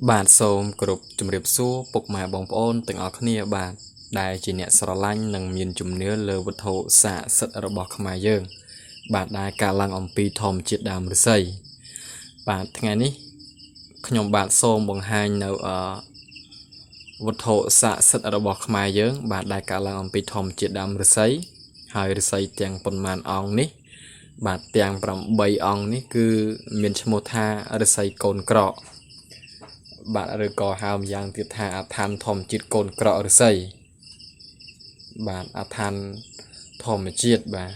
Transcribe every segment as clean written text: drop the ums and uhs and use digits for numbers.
បាទសូមគោរពជំរាបសួរពុកម៉ែបងប្អូនទាំងអស់គ្នាបាទដែលជាអ្នកស្រឡាញ់និងមានជំនឿលើវត្ថុស័ក្តិសិទ្ធិរបស់ខ្មែរយើងបាទដែលកើតឡើងអំពីធម្មជាតិដើមឫស្សីបាទថ្ងៃនេះខ្ញុំបាទសូមបង្ហាញនៅវត្ថុស័ក្តិសិទ្ធិរបស់ខ្មែរយើងបាទដែលកើតឡើងអំពីធម្មជាតិដើមឫស្សីហើយឫស្សីទាំងប៉ុន្មានអង្គនេះបាទទាំង8អង្គនេះគឺមានឈ្មោះថាឫស្សីកូនក្រកបាទឬក៏ហៅម្យ៉ាងទៀតថាអាឋានធម្មជាតិកូនក្រកឫស្សីបាទអាឋានធម្មជាតិបាទ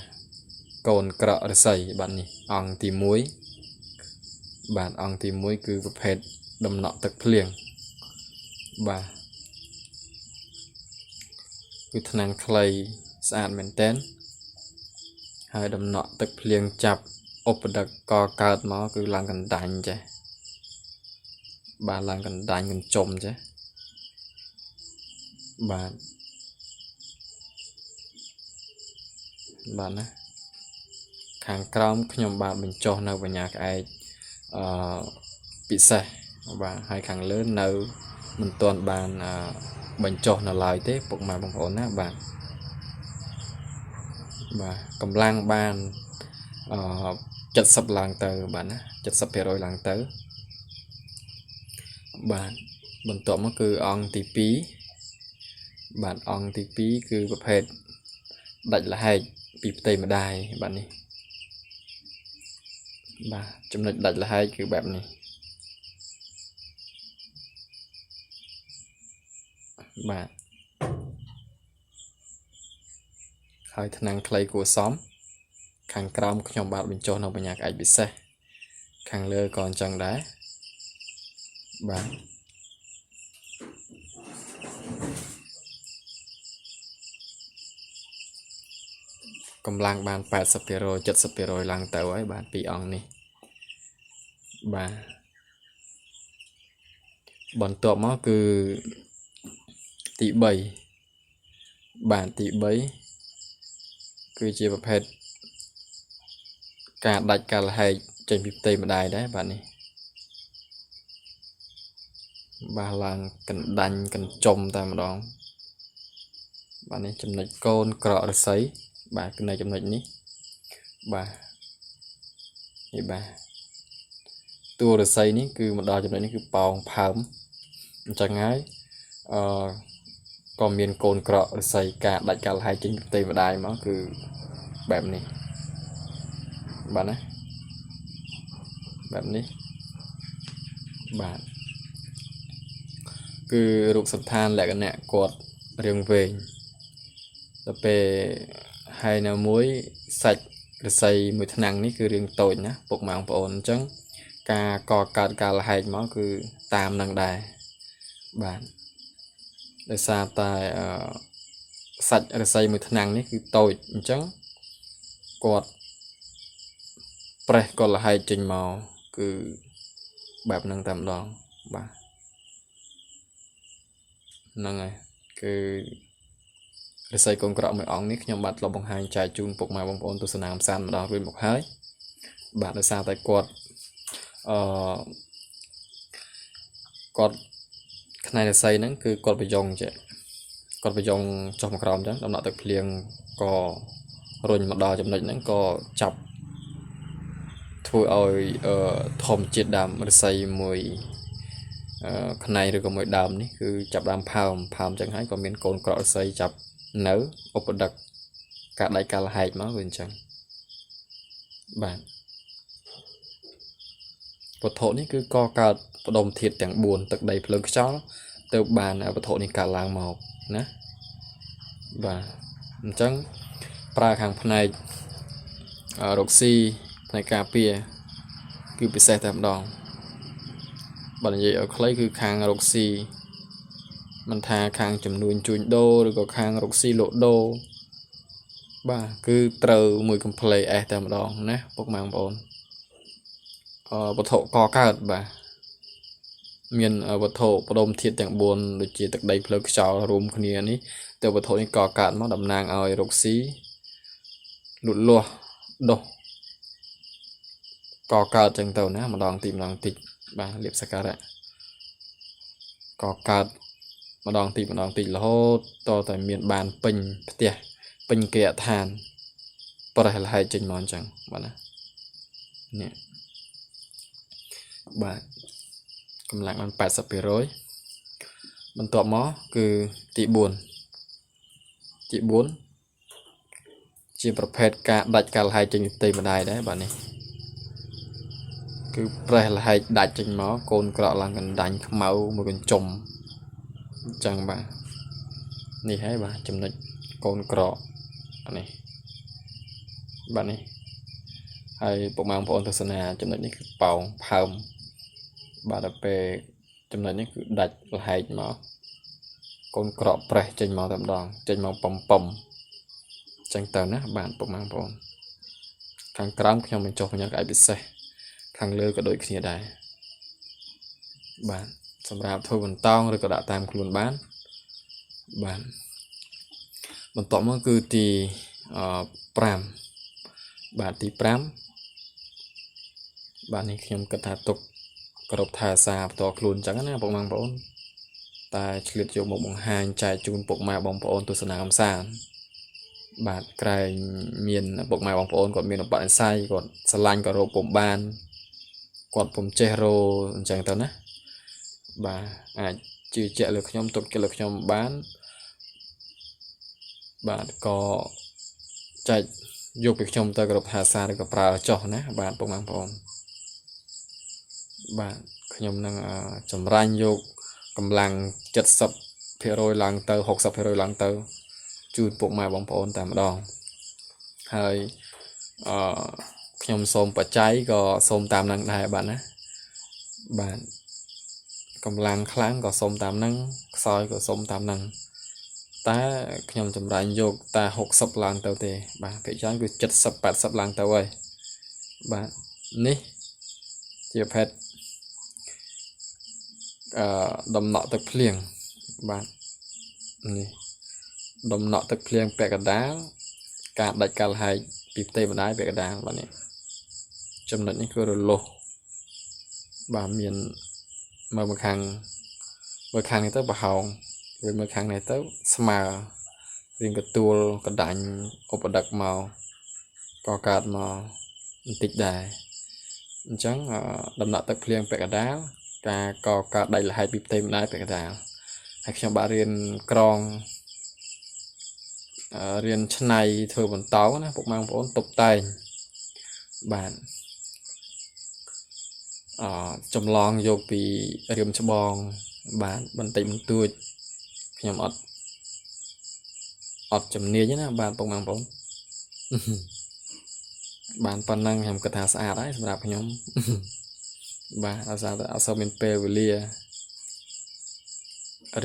កូនក្រកឫស្សីបាទនេះអង្គទី1បាទអង្គទី1គឺប្រភេទដំណក់ទឹកភ្លៀងបាទគឺថ្នាំងខ្លីស្អាតមែនទែនហើយដំណក់ទឹកភ្លៀងចាប់ឧបដឹកកកើតមកគឺឡើងកណ្ដាញ់ចេះបាទឡើងកណ្ដាញ់កញ្ចុំចេះបាទណាខាងក្រោមខ្ញុំបាទបញ្ចុះនៅបញ្ញាក្អែកពិសេសបាទហើយខាងលើនៅមិនទាន់បានបញ្ចុះនៅឡើយទេពុកម៉ែបងប្អូនណាបាទកម្លាំងបាន70ឡើងទៅបាទណា 70% ឡើងទៅបាទបន្ទាប់មកគឺអង្គទី2បាទអង្គទី2គឺប្រភេទដាច់លហែកពីផ្ទៃម្ដាយបាទនេះបាទចំណុចដាច់លហែកគឺបែបនេះបាទហើយថ្នាំងខ្លីគួរសមខាងក្រោមខ្ញុំបាទបញ្ចុះនៅបញ្ញាក្អែកពិសេសខាងលើក៏អញ្ចឹងដែរបាទកម្លាំងបាន 80% 70% ឡើងទៅហើយបាទពីអង្គនេះបាទបន្ទាប់មកគឺទី3បាទទី3គឺជាប្រភេទការដាច់ការលហែកចេញពីផ្ទៃម្ដាយដែរបាទនេះបាទឡើងកណ្ដាញ់កញ្ចុំតែម្ដងបាទនេះចំណុចកូនក្រកឫស្សីបាទនៅចំណុចនេះបាទនេះបាទតួឫស្សីនេះគឺមកដល់ចំណុចនេះគឺប៉ោងផើមអញ្ចឹងហើយក៏មានកូនក្រកឫស្សីការដាច់ការលហែកចេញពីផ្ទៃម្ដាយមកគឺបែបនេះបាទណាបែបនេះបាទគឺរូបសន្តានលក្ខណៈគាត់រាងវែងទៅពេលហើយនៅមួយសាច់ឫស្សីមួយថ្នាំងនេះគឺរាងតូចណាពុកម៉ែបងប្អូនអញ្ចឹងការកកើតការលហែកមកគឺតាមនឹងដែរបាទដោយសារតែសាច់ឫស្សីមួយថ្នាំងនេះគឺតូចអញ្ចឹងគាត់ប្រេះក៏លហែកចេញមកគឺបែបហ្នឹងតែម្ដងបាទហ្នឹងហើយគឺឫស្សីកូនក្រកមួយអង្គនេះខ្ញុំបាទធ្លាប់បង្ហាញចែកជូនពុកម៉ែបងប្អូនទស្សនាកម្សាន្តម្ដងរួចមកហើយបាទដោយសារតែគាត់ផ្នែកឫស្សីហ្នឹងគឺគាត់ប្រយ៉ងចេះគាត់ប្រយ៉ងចុះមកក្រោមអញ្ចឹងដំណក់ទឹកភ្លៀងក៏រុញមកដល់ចំណុចហ្នឹងក៏ចាប់ធ្វើឲ្យធម្មជាតិដើមឫស្សីមួយផ្នែកឬក៏មួយដើមនេះគឺចាប់ដើមផើមអញ្ចឹងហើយក៏មានកូនក្រកឫស្សីចាប់នៅឧបដឹកការដាច់ការលហែកមកវាអញ្ចឹងបាទវត្ថុនេះគឺកកើតផ្ដុំធាតុទាំង4ទឹកដីភ្លើងខ្យល់ទៅបានវត្ថុនេះកើតឡើងមកណាបាទអញ្ចឹងប្រើខាងផ្នែករកស៊ីផ្នែកការពារគឺពិសេសតែម្ដងបើនិយាយឲ្យខ្លីគឺខាងរកស៊ីមិនថាខាងចំនួនជួញដូរឬក៏ខាងរកស៊ីលក់ដូរបាទគឺត្រូវមួយកំ pl េ S តែម្ដងណាពុកម៉ែបងប្អូនវត្ថុកកើតបាទមានវត្ថុផ្ដុំធាតុទាំង4ដូចជាទឹកដីភ្លើងខ្យល់រួមគ្នានេះទៅវត្ថុនេះកកើតមកតំណាងឲ្យរកស៊ីលូតលាស់ដុះកកើតចឹងទៅណាម្ដងតិចបាទលាភសក្ការៈ ก็កើតម្ដងទីរហូតតតែមានបានពេញផ្ទះពេញគេឋានប្រហែលហែកចេញមកអញ្ចឹងបាទណានេះបាទកម្លាំងបាន 80% បន្ទាប់មកគឺទី4ជាប្រភេទការដាច់ការលហែកចេញពីផ្ទៃម្ដាយដែរបាទនេះគឺប្រេះលហែកដាច់ចេញមកកូនក្រក់ឡើងកណ្ដាញ់ខ្មៅមួយកញ្ចុំអញ្ចឹងបាទនេះហើយបាទចំណុចកូនក្រក់នេះបាទនេះហើយពុកម៉ែបងប្អូនទស្សនាចំណុចនេះគឺប៉ោងផើមបាទដល់ពេលចំណុចនេះគឺដាច់លហែកមកកូនក្រក់ប្រេះចេញមកតែម្ដងចេញមកប៉ុមចឹងទៅណាបាទពុកម៉ែបងប្អូនខាងក្រោមខ្ញុំបញ្ចុះបញ្ញត្តិឯកពិសេសខាងលើក៏ដូចគ្នាដែរបាទសម្រាប់ធ្វើបន្តោងឬក៏ដាក់តាមខ្លួនបានបាទបន្ទាប់មកគឺទី5បាទទី5បាទនេះខ្ញុំគិតថាទុកគ្រប់ថាសារបន្តខ្លួនចឹងណាពុកម៉ែបងប្អូនតែឆ្លៀតយកមកបង្ហាញចែកជូនពុកម៉ែបងប្អូនទស្សនាកំសាន្តបាទក្រែងមានពុកម៉ែបងប្អូនគាត់មានបដិស័យគាត់ស្រឡាញ់ក៏រកពុំបានគាត់ពុំចេះរកអញ្ចឹងទៅណាបាទអាចជឿជាក់លើខ្ញុំទុកចិត្តលើខ្ញុំបានបាទក៏ចែកយកពីខ្ញុំទៅគ្រប់ថាសារឬក៏ប្រើចោះណាបាទពុកម៉ែបងប្អូនបាទខ្ញុំនឹងចម្រាញ់យកកម្លាំង 70% ឡើងទៅ 60% ឡើងទៅជូនពុកម៉ែបងប្អូនតែម្ដងហើយខ្ញុំសូមបច្ច័យក៏សូមតាមនឹងដែរបាទណាបាទកម្លាំងខ្លាំងក៏សូមតាមនឹងខ្សោយក៏សូមតាមនឹងតែខ្ញុំចម្រាញ់យកតែ60ឡើងទៅទេបាទភាគច្រើនគឺ70 80ឡើងទៅហើយបាទនេះជាភេទដំណក់ទឹកភ្លៀងបាទនេះដំណក់ទឹកភ្លៀងពាក់កណ្ដាលការដាច់កាល់ហែកពីផ្ទៃម្ដាយពាក់កណ្ដាលបាទនេះចំណុចនេះគឺរលោះបាទមានមើលខាងនេះទៅប្រហោងវាមើលខាងនេះទៅស្មើរៀងកទួលកណ្ដាញ់ឧបដឹកមកក៏កើតមកបន្តិចដែរអញ្ចឹងដំណក់ទឹកភ្លៀងពាក់កណ្ដាលការកើតដាច់លហែកពីផ្ទៃម្ដាយពាក់កណ្ដាលហើយខ្ញុំបានរៀនក្រងរៀនឆ្នៃធ្វើបន្តោងណាពុកម៉ែបងប្អូនតុបតែងបាទចម្លងយកពីរៀមច្បងបាទបន្តិចបន្តួចខ្ញុំអត់ជំនាញណាបាទពុកម៉ែបងប្អូនបានប៉ុណ្ណឹងខ្ញុំគិតថាស្អាតហើយសម្រាប់ខ្ញុំបាទអត់សូវមានពេលវេលា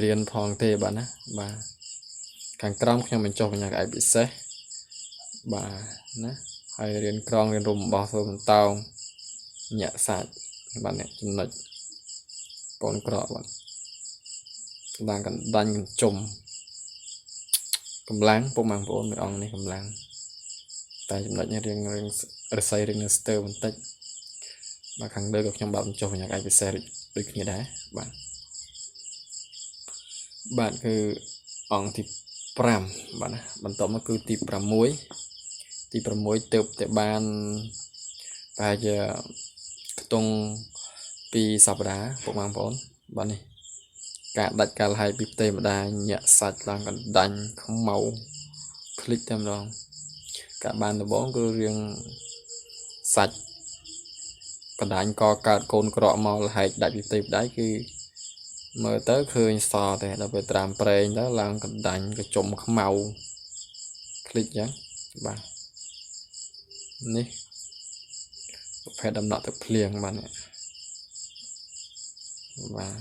រៀនផងទេបាទណាបាទខាងក្រោមខ្ញុំបញ្ចុះបញ្ញត្តិឯកពិសេសបាទណាហើយរៀនក្រងរៀនរុំបោះធ្វើបន្តោងញាក់សាច់បាទនេះចំណុចកូនក្រក់បាទដាច់កណ្ដាញ់កញ្ចុំកម្លាំងពុកម៉ែបងប្អូនមួយអង្គនេះកម្លាំងតែចំណុចនេះរៀងរស័យរៀងនៅស្ទើរបន្តិចបាទខាងលើក៏ខ្ញុំបានបញ្ចុះបញ្ញត្តិឯកពិសេសដូចគ្នាដែរបាទគឺអង្គទី5បាទណាបន្ទាប់មកគឺទី6ទៅតែបានប្រហែលជាខ្ទង់2សប្តាហ៍ពុកម៉ែបងប្អូនបាទនេះការដាច់កាល់ហែកពីផ្ទៃម្ដាយញាក់សាច់ឡើងកណ្ដាញ់ខ្មៅคลิกតែម្ដងការបានដំបងគឺរៀងសាច់កណ្ដាញ់ក៏កើតកូនក្រក់មកលហែកដាច់ពីផ្ទៃម្ដាយគឺមើលទៅឃើញសតែដល់ពេលត្រាំប្រេងទៅឡើងកណ្ដាញ់កញ្ចុំខ្មៅคลิกចឹងបាទនេះប្រភេទដំណក់ទឹកភ្លៀងបាទនេះបាទ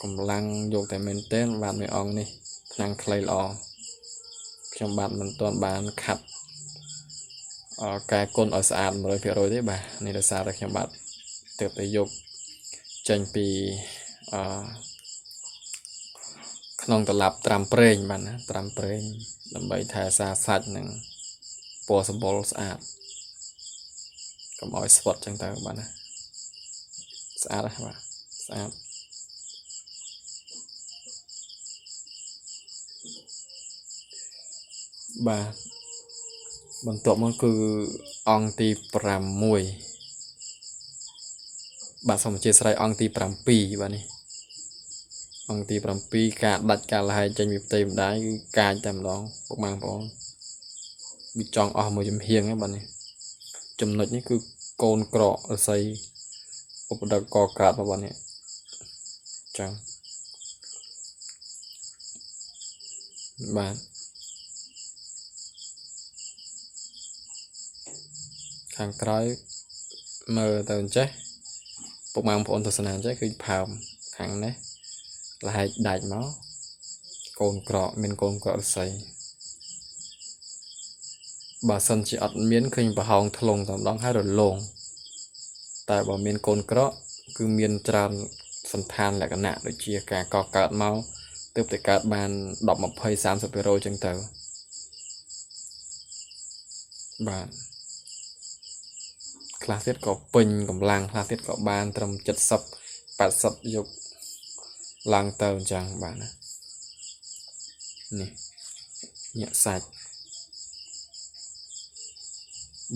កម្លាំងយកតែមែនទែនបាទមួយអង្គនេះថ្នាំងខ្លីល្អខ្ញុំបាទមិនទាន់បានខាត់កែគុណឲ្យស្អាត 100% ទេបាទនេះដោយសារតែខ្ញុំបាទទើបតែយកចេញពីក្នុងតឡាប់ត្រាំប្រេងបាទណាត្រាំប្រេងដើម្បីថែសារសាច់និងពណ៌សម្បុរស្អាតកុំឲ្យស្វិតចឹងទៅបាទណាស្អាតណាស់បាទស្អាត បាទបន្ទាប់មកគឺអង្គទី6បាទសូមអធិស្ឋានអង្គទី7បាទនេះអង្គទី7ការដាច់ការលះចេញពីផ្ទៃម្ដាយគឺកាចតែម្ដងពុកម៉ែបងប្អូនវាចង់អស់មួយចំហៀងហ្នឹងបាទនេះចំណុចនេះគឺកូនក្រករស័យឧបដកកក្រាតបាទនេះចឹងបាទខាងក្រោយមើលទៅអញ្ចេះពុកម៉ែបងប្អូនទស្សនាអញ្ចេះគឺផើមខាងនេះលះដាច់មកកូនក្រកមានកូនក្រករស័យបើសិនជាអត់មានឃើញប្រហោងថ្លុងតែម្ដងហើយរលោងតែបើមានកូនក្រកគឺមានច្រើនសន្តានលក្ខណៈដូចជាការកកើតមកទើបតែកើតបាន10 20 30% ចឹងទៅបាទខ្លះទៀតក៏ពេញកម្លាំងខ្លះទៀតក៏បានត្រឹម70 80យកឡើងទៅអញ្ចឹងបាទណានេះញាក់សាច់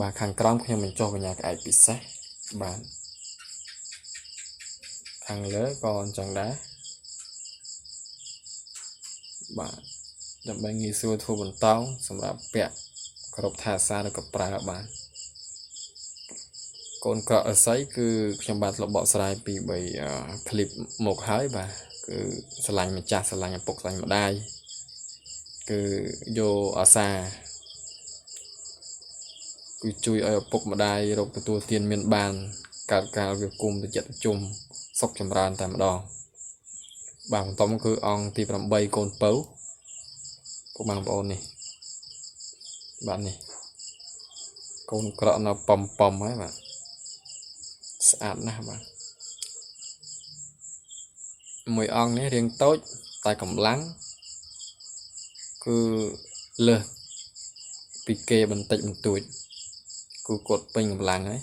បាទខាងក្រោមខ្ញុំបញ្ចុះបញ្ញាក្អែកពិសេសបាទខាងលើក៏អញ្ចឹងដែរបាទដើម្បីងាយស្រួលធ្វើបន្តោងសម្រាប់ពាក់គ្រប់ថាសាឬក៏ប្រើបានកូនក្រករស័យគឺខ្ញុំបានធ្លាប់បកស្រាយពី3ឃ្លីបមកហើយបាទគឺស្រឡាញ់ម្ចាស់ស្រឡាញ់ឪពុកស្រឡាញ់ម្ដាយគឺយកអាសាគឺជួយឲ្យឪពុកម្ដាយរកទទួលទានមានបានកើតកាលវាគុំទៅចិត្តជុំសុខចម្រើនតែម្ដងបាទបន្តមកគឺអង្គទី8កូនពៅពុកបងប្អូននេះបាទនេះកូនក្រក់នៅប៉ុមហើយបាទស្អាតណាស់បាទមួយអង្គនេះរាងតូចតែកម្លាំងគឺលើសពីគេបន្តិចបន្តួចគឺគាត់ពេញកម្លាំងហើយ